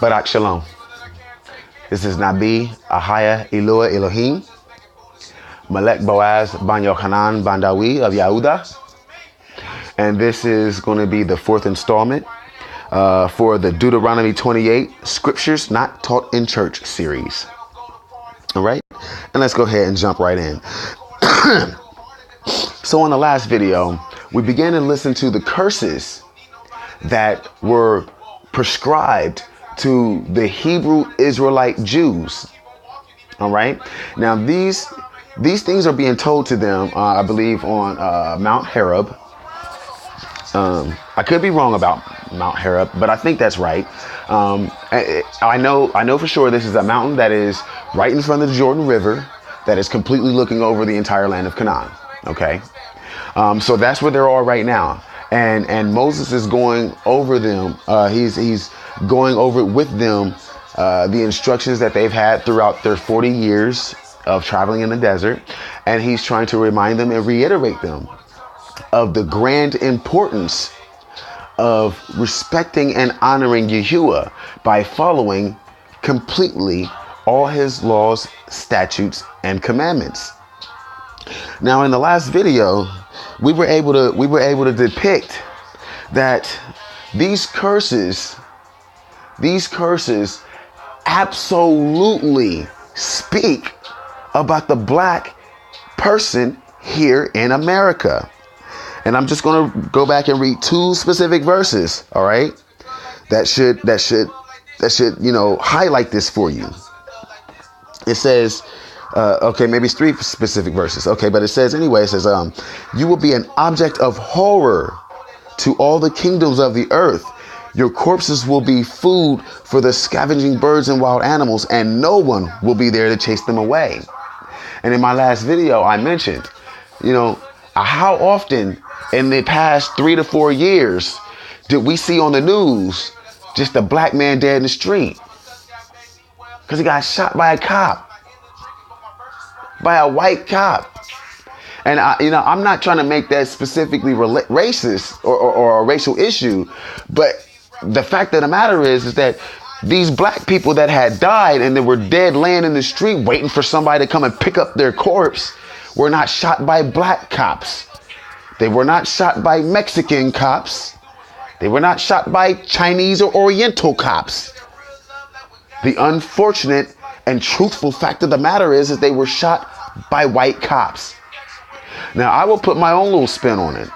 Barak Shalom. This is Nabi Ahaya Ilua Elohim, Malek Boaz Ban Yochanan Bandawi of Yahuda. And this is going to be the fourth installment for the Deuteronomy 28 Scriptures Not Taught in Church series. All right. And let's go ahead and jump right in. So in the last video, we began to listen to the curses that were prescribed to the Hebrew Israelite Jews. All right. Now, these things are being told to them, I believe, on Mount Horeb. I could be wrong about Mount Horeb, but I think that's right. I know for sure this is a mountain that is right in front of the Jordan River, that is completely looking over the entire land of Canaan. Okay. So that's where they're all right now. And Moses is going over them. He's going over with them the instructions that they've had throughout their 40 years of traveling in the desert. And he's trying to remind them and reiterate them of the grand importance of respecting and honoring Yahuwah by following completely all his laws, statutes, and commandments. Now, in the last video, we were able to depict that these curses absolutely speak about the black person here in America. And I'm just going to go back and read two specific verses, all right? That should highlight this for you. It says, okay, maybe it's three specific verses. Okay, but it says anyway, it says, you will be an object of horror to all the kingdoms of the earth. Your corpses will be food for the scavenging birds and wild animals, and no one will be there to chase them away. And in my last video, I mentioned, how often in the past 3 to 4 years did we see on the news just a black man dead in the street because he got shot by a cop, by a white cop. And I'm not trying to make that specifically racist or a racial issue, but the fact of the matter is that these black people that had died and they were dead laying in the street waiting for somebody to come and pick up their corpse were not shot by black cops. They were not shot by Mexican cops. They were not shot by Chinese or Oriental cops. The unfortunate and truthful fact of the matter is that they were shot by white cops. Now, I will put my own little spin on it.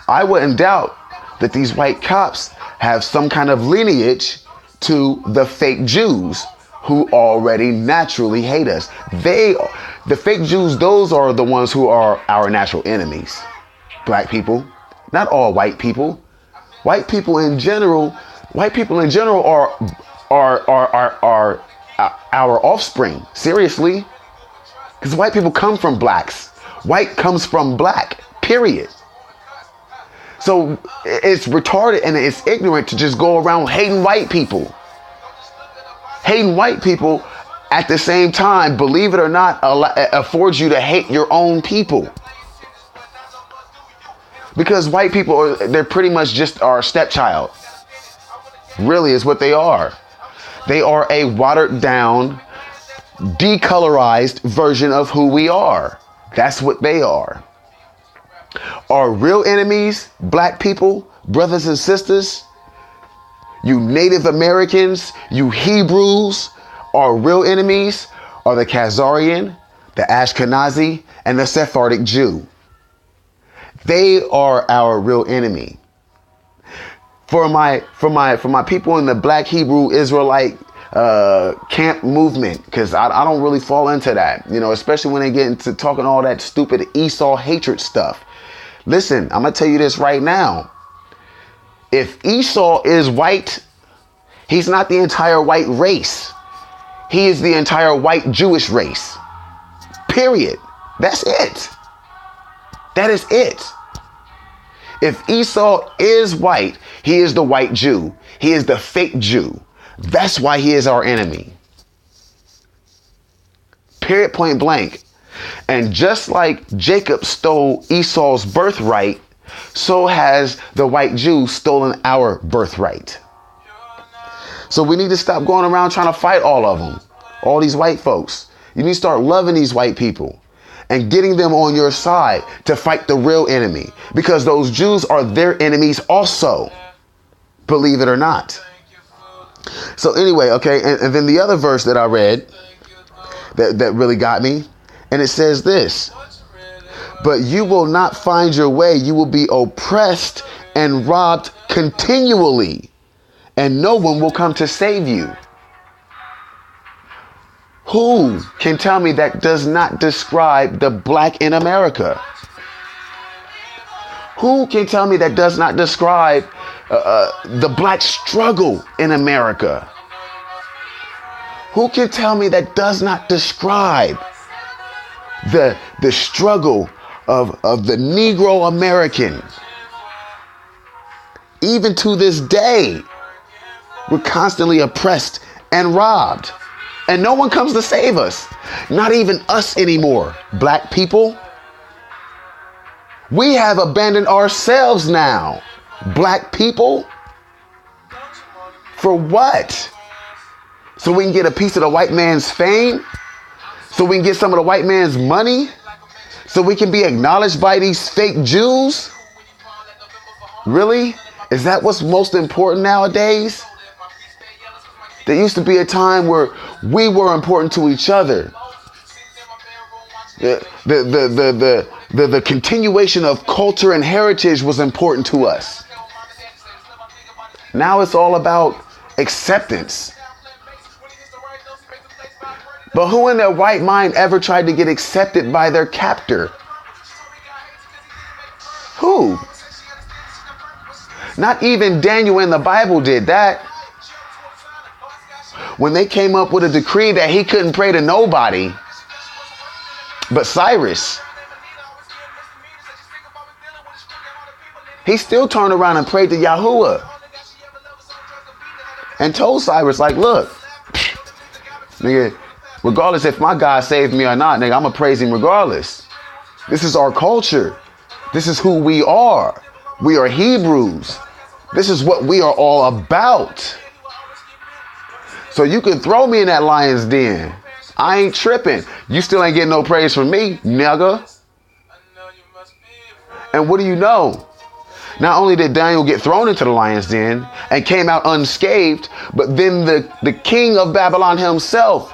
I wouldn't doubt that these white cops have some kind of lineage to the fake Jews who already naturally hate us. The fake Jews, those are the ones who are our natural enemies. Black people, not all white people. White people in general are our offspring. Seriously, because white people come from blacks. White comes from black. Period. So it's retarded and it's ignorant to just go around hating white people. Hating white people at the same time, believe it or not, affords you to hate your own people. Because white people, they're pretty much just our stepchild. Really is what they are. They are a watered down, decolorized version of who we are. That's what they are. Our real enemies, black people, brothers and sisters, you Native Americans, you Hebrews, our real enemies are the Khazarian, the Ashkenazi, and the Sephardic Jew. They are our real enemy. For my people in the Black Hebrew Israelite camp movement, because I don't really fall into that, especially when they get into talking all that stupid Esau hatred stuff. Listen, I'm gonna tell you this right now. If Esau is white, he's not the entire white race. He is the entire white Jewish race. Period. That's it. That is it. If Esau is white, he is the white Jew. He is the fake Jew. That's why he is our enemy. Period, point blank. And just like Jacob stole Esau's birthright, so has the white Jew stolen our birthright. So we need to stop going around trying to fight all of them, all these white folks. You need to start loving these white people and getting them on your side to fight the real enemy, because those Jews are their enemies also, believe it or not. So anyway, okay, and then the other verse that I read that really got me, and it says this: but you will not find your way. You will be oppressed and robbed continually, and no one will come to save you. Who can tell me that does not describe the black in America? Who can tell me that does not describe the black struggle in America? Who can tell me that does not describe the struggle of the Negro American? Even to this day, we're constantly oppressed and robbed. And no one comes to save us. Not even us anymore, black people. We have abandoned ourselves now, black people. For what? So we can get a piece of the white man's fame? So we can get some of the white man's money? So we can be acknowledged by these fake Jews? Really? Is that what's most important nowadays? There used to be a time where we were important to each other. The continuation of culture and heritage was important to us. Now it's all about acceptance. But who in their right mind ever tried to get accepted by their captor? Who? Not even Daniel in the Bible did that. When they came up with a decree that he couldn't pray to nobody but Cyrus, he still turned around and prayed to Yahuwah and told Cyrus, like, look, nigga, regardless if my God saved me or not, nigga, I'm gonna praise him regardless. This is our culture. This is who we are. We are Hebrews. This is what we are all about. So you can throw me in that lion's den. I ain't tripping. You still ain't getting no praise from me, nigga. And what do you know? Not only did Daniel get thrown into the lion's den and came out unscathed, but then the king of Babylon himself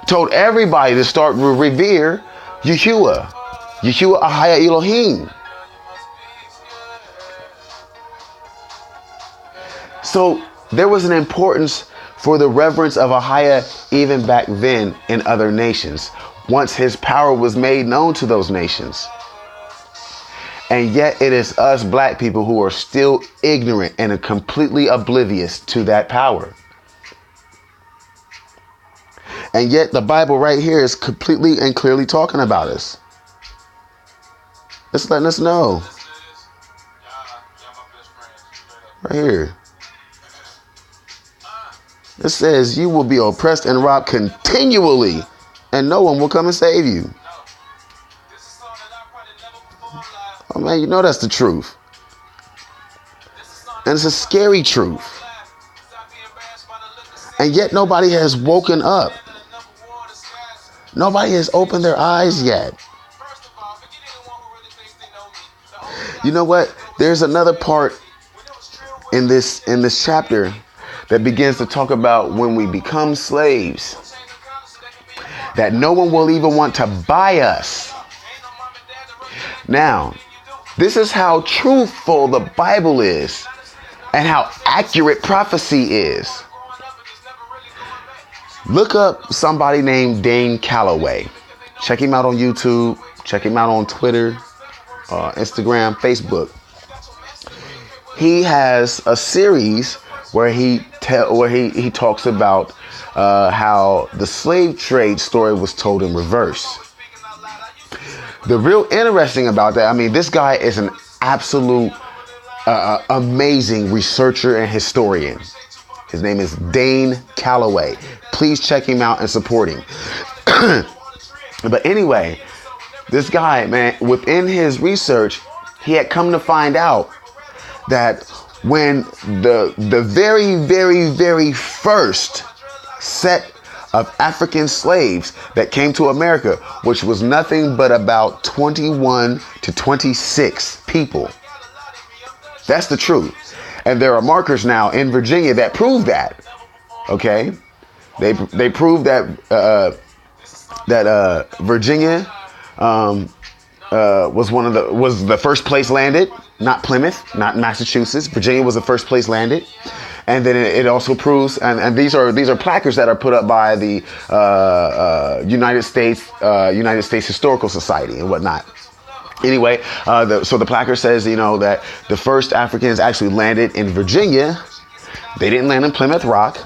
told everybody to start to revere Yahuwah. Yahuwah Ahaya Elohim. So there was an importance for the reverence of Ahaya even back then in other nations, once his power was made known to those nations. And yet it is us black people who are still ignorant and are completely oblivious to that power. And yet the Bible right here is completely and clearly talking about us. It's letting us know. Right here. It says you will be oppressed and robbed continually, and no one will come and save you. Oh man, you know that's the truth. And it's a scary truth. And yet nobody has woken up. Nobody has opened their eyes yet. You know what? There's another part in this chapter that begins to talk about when we become slaves, that no one will even want to buy us. Now, this is how truthful the Bible is and how accurate prophecy is. Look up somebody named Dane Calloway. Check him out on YouTube. Check him out on Twitter, Instagram, Facebook. He has a series where he talks about how the slave trade story was told in reverse. The real interesting about that, I mean, this guy is an absolute amazing researcher and historian. His name is Dane Calloway. Please check him out and support him. But anyway, this guy, man, within his research, he had come to find out that when the very, very, very first set of African slaves that came to America, which was nothing but about 21 to 26 people. That's the truth. And there are markers now in Virginia that prove that. Okay, they prove that Virginia was the first place landed, not Plymouth, not Massachusetts. Virginia was the first place landed. And then it also proves, and these are placards that are put up by the United States Historical Society and whatnot. Anyway, so the placard says, that the first Africans actually landed in Virginia. They didn't land in Plymouth Rock.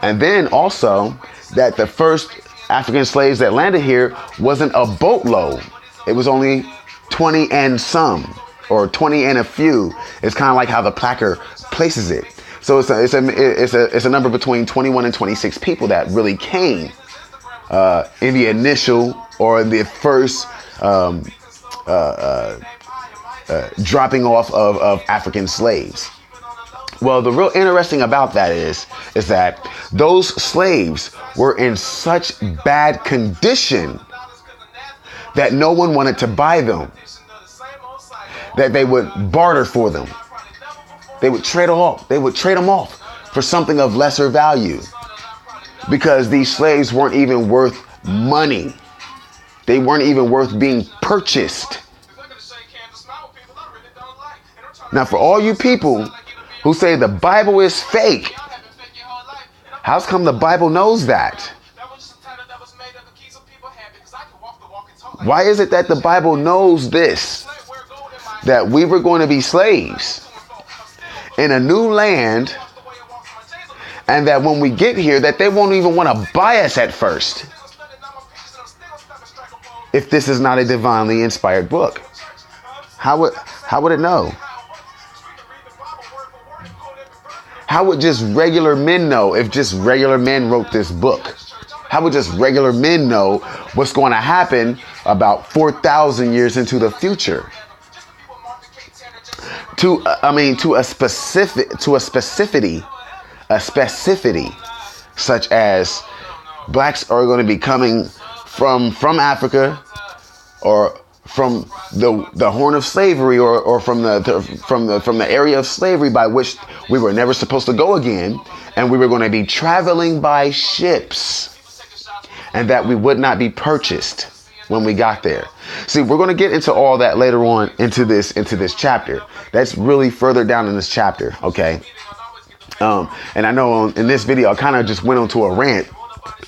And then also that the first African slaves that landed here wasn't a boatload. It was only 20 and some, or 20 and a few. It's kind of like how the placard places it. So it's a number between 21 and 26 people that really came in the initial or the first dropping off of African slaves. Well, the real interesting about that is that those slaves were in such bad condition that no one wanted to buy them, that they would barter for them. They would trade them off for something of lesser value, because these slaves weren't even worth money. They weren't even worth being purchased. Now, for all you people who say the Bible is fake, how come the Bible knows that? Why is it that the Bible knows this? That we were going to be slaves in a new land, and that when we get here, that they won't even want to buy us at first, if this is not a divinely inspired book. How would it know? How would just regular men know if just regular men wrote this book? How would just regular men know what's going to happen about 4,000 years into the future? To a specificity such as blacks are going to be coming from Africa, or from the horn of slavery, or from the area of slavery by which we were never supposed to go again, and we were going to be traveling by ships, and that we would not be purchased when we got there. See, we're going to get into all that later on into this chapter. That's really further down in this chapter, okay? And I know in this video I kind of just went onto a rant,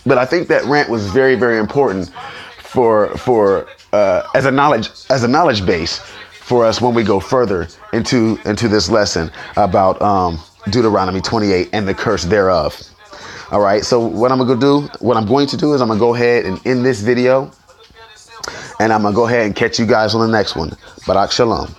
but I think that rant was very, very important for as a knowledge base for us when we go further into this lesson about Deuteronomy 28 and the curse thereof. All right. So what I'm going to do is I'm going to go ahead and end this video, and I'm going to go ahead and catch you guys on the next one. Barak Shalom.